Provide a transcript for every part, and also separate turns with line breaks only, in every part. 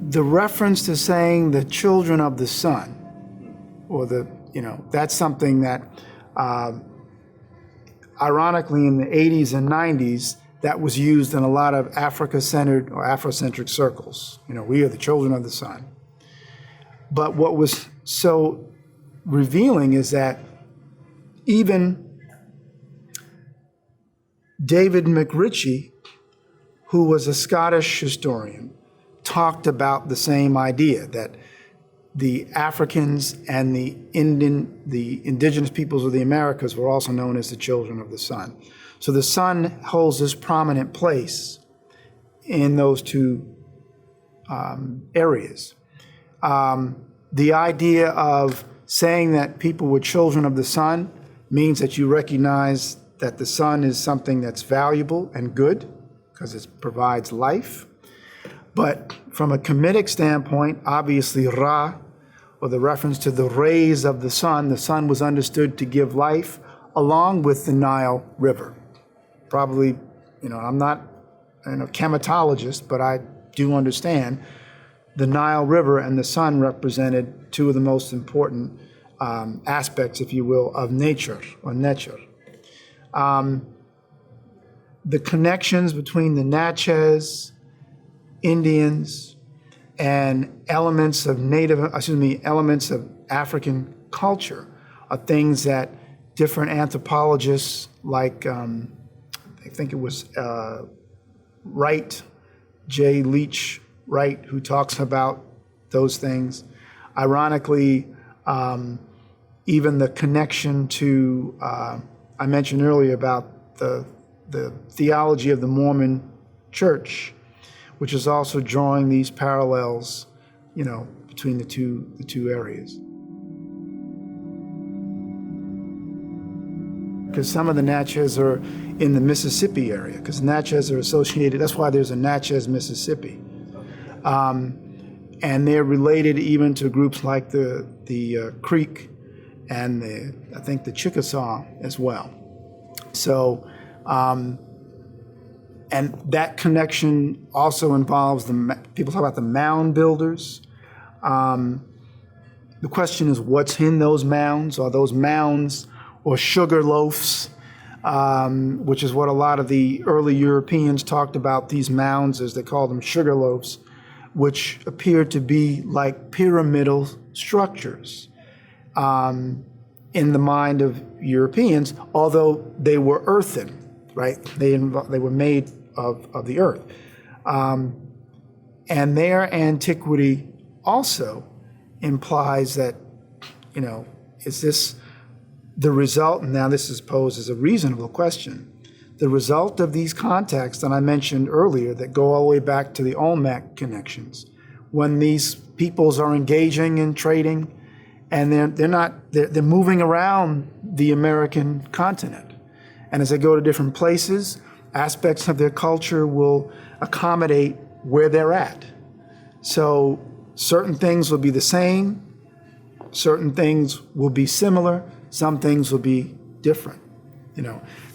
the reference to saying the children of the sun, or that's something that, ironically, in the 80s and 90s, that was used in a lot of Africa-centered or Afrocentric circles. We are the children of the sun. But what was so revealing is that even David McRitchie, who was a Scottish historian, talked about the same idea, that the Africans and the indigenous peoples of the Americas were also known as the children of the sun. So the sun holds this prominent place in those two areas. The idea of saying that people were children of the sun means that you recognize that the sun is something that's valuable and good because it provides life. But from a Kemetic standpoint, obviously Ra, or the reference to the rays of the sun was understood to give life along with the Nile River. Probably, I'm not a chematologist, but I do understand the Nile River and the sun represented two of the most important aspects, if you will, of nature, or nature. The connections between the Natchez Indians and elements of African culture are things that different anthropologists, like I think it was Wright, J. Leach Wright, who talks about those things. Ironically, even the connection to, I mentioned earlier about the theology of the Mormon Church, which is also drawing these parallels, between the two areas. Because some of the Natchez are in the Mississippi area, because Natchez are associated, that's why there's a Natchez, Mississippi. And they're related even to groups like the Creek and I think the Chickasaw as well. So, and that connection also involves people talk about the mound builders. The question is, what's in those mounds? Are those mounds or sugar loaves, which is what a lot of the early Europeans talked about, these mounds, as they called them, sugar loaves, which appeared to be like pyramidal structures in the mind of Europeans, although they were earthen, right? They were made of the earth. And their antiquity also implies that, is this the result, and now this is posed as a reasonable question, the result of these contacts that I mentioned earlier that go all the way back to the Olmec connections, when these peoples are engaging in trading and they're moving around the American continent. And as they go to different places, aspects of their culture will accommodate where they're at. So certain things will be the same, certain things will be similar, some things will be different.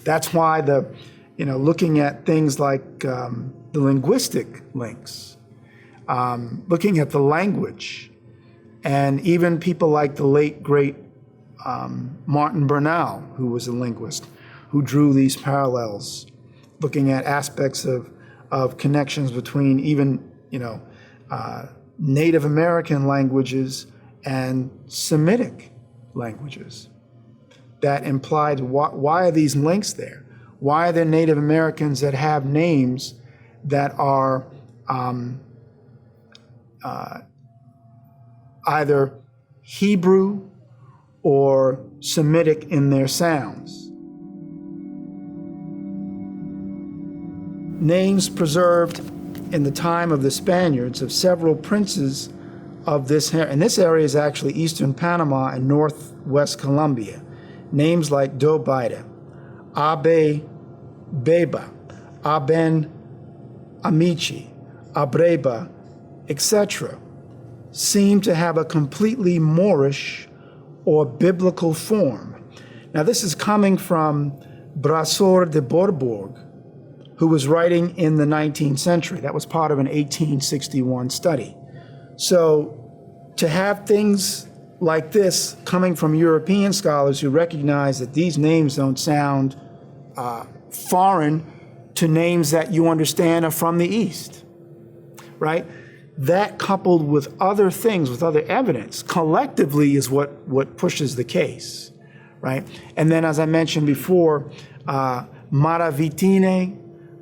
That's why looking at things like the linguistic links, looking at the language, and even people like the late, great Martin Bernal, who was a linguist, who drew these parallels, looking at aspects of connections between even, Native American languages and Semitic languages. That implied, why are these links there? Why are there Native Americans that have names that are either Hebrew or Semitic in their sounds? Names preserved in the time of the Spaniards of several princes of this area, and this area is actually eastern Panama and northwest Colombia. Names like Dobida, Abe Beba, Aben Amici, Abreba, etc., seem to have a completely Moorish or biblical form. Now, this is coming from Brasseur de Bourbourg, who was writing in the 19th century. That was part of an 1861 study. So to have things like this coming from European scholars who recognize that these names don't sound foreign to names that you understand are from the East, right? That coupled with other things, with other evidence, collectively is what pushes the case, right? And then, as I mentioned before, Maravitine,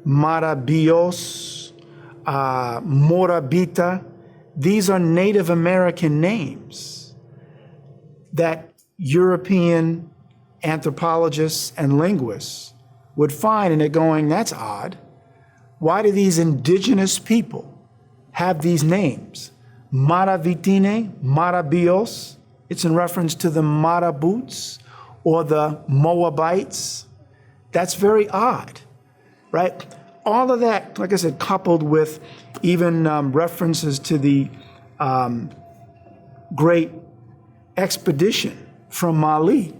Marabios, Morabita, these are Native American names that European anthropologists and linguists would find, and they're going, that's odd. Why do these indigenous people have these names? Maravitine, Marabios, it's in reference to the Marabouts or the Moabites. That's very odd, right? All of that, like I said, coupled with even references to the great expedition from Mali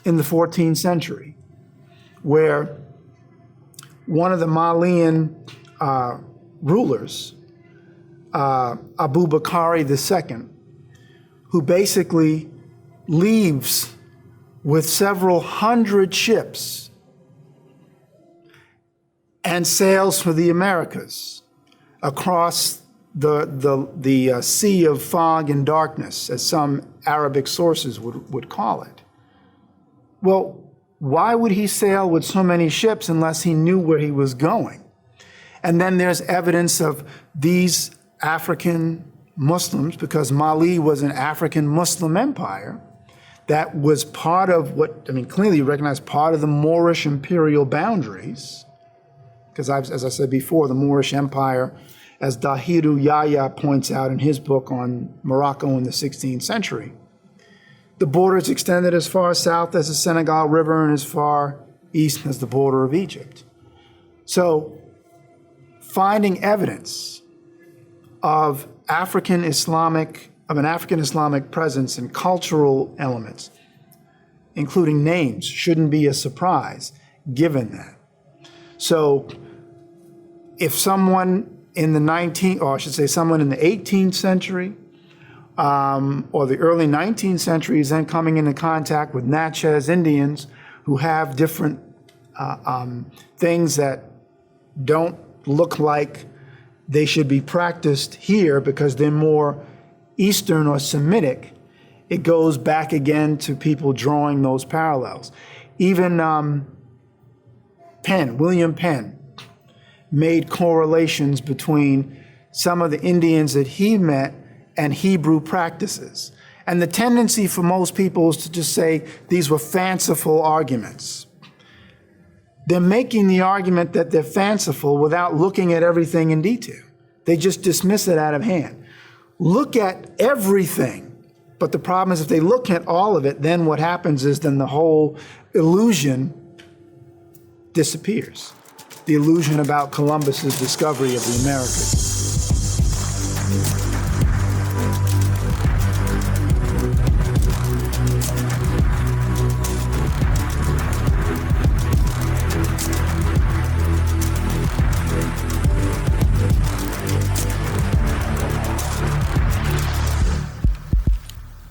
in the 14th century, where one of the Malian rulers, Abu Bakari II, who basically leaves with several hundred ships and sails for the Americas across the sea of fog and darkness, as some Arabic sources would call it. Well, why would he sail with so many ships unless he knew where he was going? And then there's evidence of these African Muslims, because Mali was an African Muslim empire that was part of what, I mean, clearly you recognize part of the Moorish imperial boundaries, because as I said before, the Moorish Empire, as Dahiru Yahya points out in his book on Morocco in the 16th century, the borders extended as far south as the Senegal River and as far east as the border of Egypt. So finding evidence of an African Islamic presence and cultural elements, including names, shouldn't be a surprise given that. So if someone in the 18th century or the early 19th century is then coming into contact with Natchez Indians who have different things that don't look like they should be practiced here because they're more Eastern or Semitic, it goes back again to people drawing those parallels. Even William Penn, made correlations between some of the Indians that he met and Hebrew practices. And the tendency for most people is to just say these were fanciful arguments. They're making the argument that they're fanciful without looking at everything in detail. They just dismiss it out of hand. Look at everything. But the problem is if they look at all of it, then what happens is then the whole illusion disappears. The illusion about Columbus's discovery of the Americas.